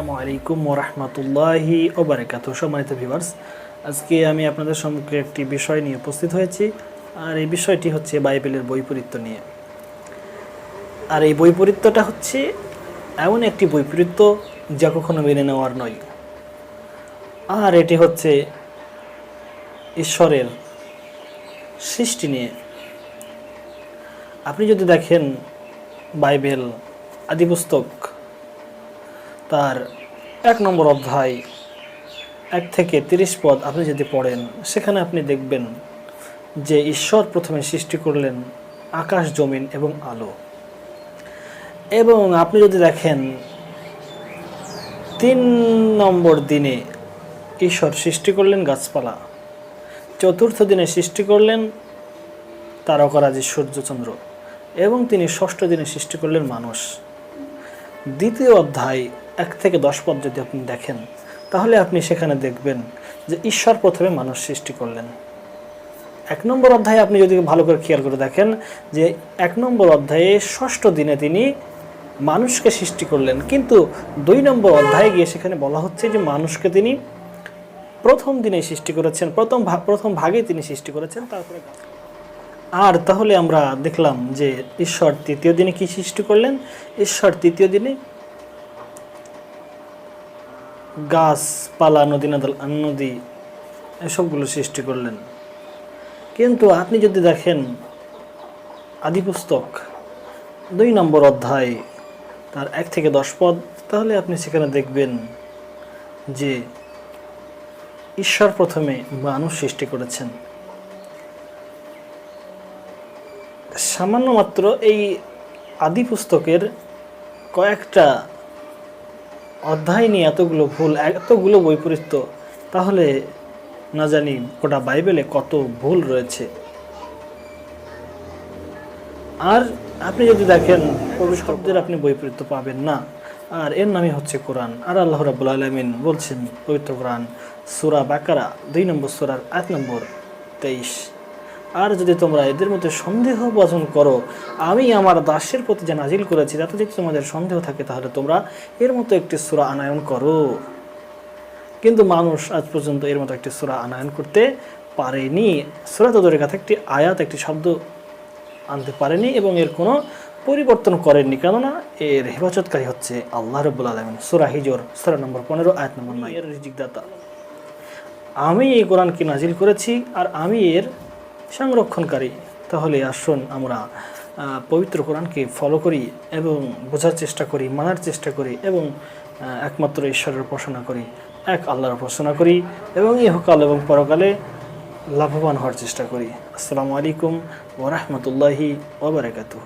আসসালামু আলাইকুম ওয়া রাহমাতুল্লাহি ওয়া বারাকাতুহু। সম্মানিত ভিউয়ার্স, আজকে আমি আপনাদের সম্মুখে একটি বিষয় নিয়ে উপস্থিত হয়েছি। আর এই বিষয়টি হচ্ছে বাইবেলের বৈপরীত্য নিয়ে। আর এই বৈপরীত্যটা হচ্ছে এমন একটি বৈপরীত্য যা কখনো মেনে নেওয়ার নয়। আর এটি হচ্ছে ঈশ্বরের সৃষ্টি নিয়ে। আপনি যদি দেখেন বাইবেল আদিপুস্তক তার 1 নম্বর অধ্যায় 1 থেকে 30 পদ আপনি যদি পড়েন, সেখানে আপনি দেখবেন যে ঈশ্বর প্রথমে সৃষ্টি করলেন আকাশ, জমিন এবং আলো। এবং আপনি যদি দেখেন 3 নম্বর দিনে ঈশ্বর সৃষ্টি করলেন গাছপালা, 4র্থ দিনে সৃষ্টি করলেন তারকারাজি, সূর্যচন্দ্র, এবং তিনি 6ষ্ঠ দিনে সৃষ্টি করলেন মানুষ। 2য় অধ্যায় 1 থেকে 10 পদ যদি আপনি দেখেন, তাহলে আপনি সেখানে দেখবেন যে ঈশ্বর প্রথমে মানুষ সৃষ্টি করলেন। 1 নম্বর অধ্যায়ে আপনি যদি ভালো করে খেয়াল করে দেখেন যে 1 নম্বর অধ্যায়ে 6ষ্ঠ দিনে তিনি মানুষকে সৃষ্টি করলেন, কিন্তু 2 নম্বর অধ্যায়ে গিয়ে সেখানে বলা হচ্ছে যে মানুষকে তিনি প্রথম দিনে সৃষ্টি করেছেন, প্রথম ভাগে তিনি সৃষ্টি করেছেন। তারপরে আর তাহলে আমরা দেখলাম যে ঈশ্বর 3য় দিনে কি সৃষ্টি করলেন? ঈশ্বর 3য় দিনে গাছপালা, নদী এসবগুলো সৃষ্টি করলেন। কিন্তু আপনি যদি দেখেন আদিপুস্তক 2 নম্বর অধ্যায় তার 1 থেকে 10 পদ, তাহলে আপনি সেখানে দেখবেন যে ঈশ্বর প্রথমে মানুষ সৃষ্টি করেছেন। সামান্য মাত্র এই আদি পুস্তকের কয়েকটা অধ্যায় নিয়ে এতগুলো ভুল, এতগুলো বৈপরীত্য, তাহলে না জানি গোটা বাইবেলে কত ভুল রয়েছে। আর আপনি যদি দেখেন শব্দের আপনি বৈপরীত্য পাবেন না। আর এর নামই হচ্ছে কোরআন। আর আল্লাহ রাব্বুল আলামিন বলছেন পবিত্র কোরআন সূরা বাকারা 2 নম্বর সূরার 8 নম্বর 23, আর যদি তোমরা এদের মধ্যে সন্দেহ ভাজন করো, আমি আমার দাসের প্রতি যা নাজিল করেছি তাতে যদি তোমাদের সন্দেহ থাকে, তাহলে তোমরা এর মতো একটি সূরা আনয়ন করো। কিন্তু মানুষ আজ পর্যন্ত এর মতো একটি সূরা আনয়ন করতে পারেনি। সূরা তো দূরের কথা, একটি আয়াত, একটি শব্দ আনতে পারেনি এবং এর কোনো পরিবর্তন করেননি, কেননা এর হেফাজতকারী হচ্ছে আল্লাহ রাব্বুল আলামিন। সূরা হিজর সূরা নম্বর 15 আয়াত নম্বর 9, এর রিজিকদাতা আমি এই কোরআনকে নাজিল করেছি আর আমি এর সংরক্ষণকারী। তাহলে আসুন আমরা পবিত্র কোরআনকে ফলো করি এবং বোঝার চেষ্টা করি, মানার চেষ্টা করি এবং একমাত্র ঈশ্বরের উপাসনা করি, এক আল্লাহর উপাসনা করি এবং ইহকাল এবং পরকালে লাভবান হওয়ার চেষ্টা করি। আসসালামু আলাইকুম ওয়া রাহমাতুল্লাহি ওয়া বারাকাতুহু।